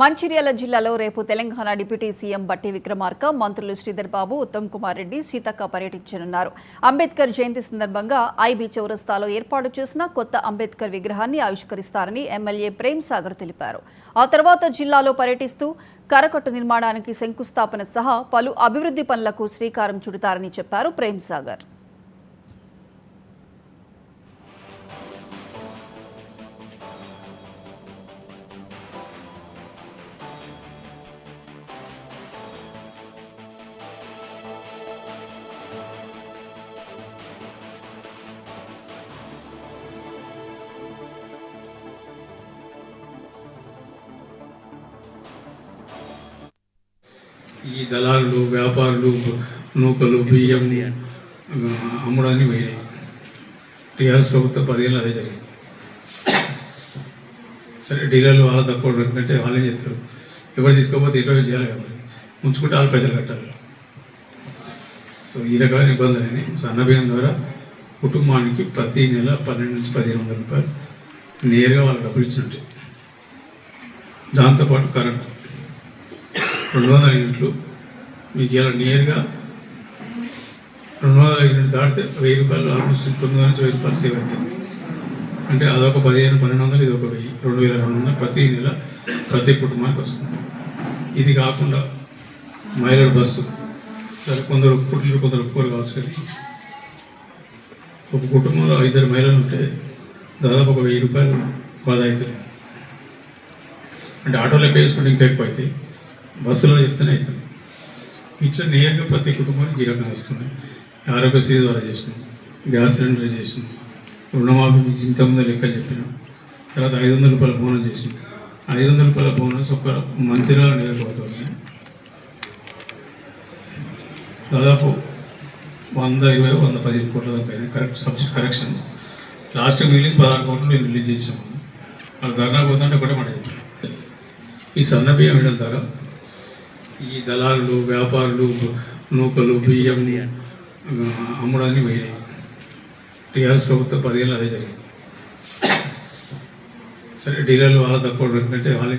మంచిర్యాల జిల్లాలో రేపు Telangana deputy CM బట్టి విక్రమార్క, మంత్రులు శ్రీధర్ బాబు, ఉత్తమ్ కుమార్ రెడ్డి, సీతక్క పర్యటించనున్నారు. అంబేద్కర్ జయంతి సందర్భంగా ఐబీ చౌరస్తాలో ఏర్పాటు చేసిన కొత్త అంబేద్కర్ విగ్రహాన్ని ఆవిష్కరిస్తారని ఎమ్మెల్యే ప్రేమ్ సాగర్ తెలిపారు. ఆ తర్వాత జిల్లాలో పర్యటిస్తూ కరకట్టు నిర్మాణానికి శంకుస్థాపన సహా పలు అభివృద్ధి పనులకు శ్రీకారం చుడతారని చెప్పారు ప్రేమ్ సాగర్. ఈ దళారులు, వ్యాపారులు, నూకలు, బియ్యం అమ్మడాన్ని పోయినాయి. టీఆర్ఎస్ ప్రభుత్వం 10 ఏళ్ళు అదే జరిగింది. సరే డీలర్లు వాళ్ళ తక్కువ, ఎందుకంటే వాళ్ళేం చేస్తారు, ఎవరు తీసుకోకపోతే ఎటో చేయాలి కాబట్టి ఉంచుకుంటే వాళ్ళు ప్రజలు కట్టాలి. సో ఈ రకమైన ఇబ్బందులని సన్నబియ్యం ద్వారా కుటుంబానికి ప్రతి నెల 12 నుంచి 1500 రూపాయలు నేరుగా వాళ్ళకి డబ్బులు ఇచ్చినట్టు. దాంతోపాటు కరెంట్ 200 యూనిట్లు మీకు ఇలా నేరుగా 200 యూనిట్ దాటితే 1000 రూపాయలు, ఆల్మోస్ట్ 900 నుంచి 1000 రూపాయలు సేవ్ అవుతాయి. అంటే అదొక 1500-1200, ఇది ఒక 1000, 2200 ప్రతి నెల ప్రతి కుటుంబానికి వస్తుంది. ఇది కాకుండా మహిళల బస్సు, సరే కొందరు ఒప్పుకుంటారు, కొందరు ఒప్పుకోరు కావచ్చు. కానీ ఒక కుటుంబంలో 5 మహిళలు ఉంటే దాదాపు ఒక 1000 రూపాయలు బాధ అవుతుంది. అంటే ఆటోలో వేసుకుంటే ఇంకా ఎక్కువ అవుతాయి, బస్సులో చెప్తూనే అవుతుంది. ఇట్లా నేరుగా ప్రతి కుటుంబానికి ఈ రకంగా వస్తుంది. ఆరోగ్యశ్రీ ద్వారా చేసినాం, గ్యాస్ సిలిండర్ చేసినాం, రుణమాఫీ మీకు ఇంతకుముందు లెక్కలు చెప్పినాం. తర్వాత 500 రూపాయల బోనస్ చేసినాం. 500 రూపాయల బోనస్ ఒక మంచిర్యాల నియోజకవర్గంలో దాదాపు 120-115 కోట్ల దాకా కరెక్ట్ సబ్సిడీ కరెక్షన్. లాస్ట్ మిగిలిన 16 కోట్లు మేము రిలీజ్ చేసాము. వాళ్ళు ధర్నా పోతుంటే ఒకటే మాట చెప్పారు, ఈ సన్నబియ్యం వేయడం ద్వారా ఈ దళారులు, వ్యాపారులు, నూకలు, బియ్యం అమ్మడాన్ని పోయినాయి. టీఆర్ఎస్ ప్రభుత్వం 10 ఏళ్ళు అదే జరిగింది. సరే డీలర్లు వాళ్ళ తక్కువ, ఎందుకంటే వాళ్ళే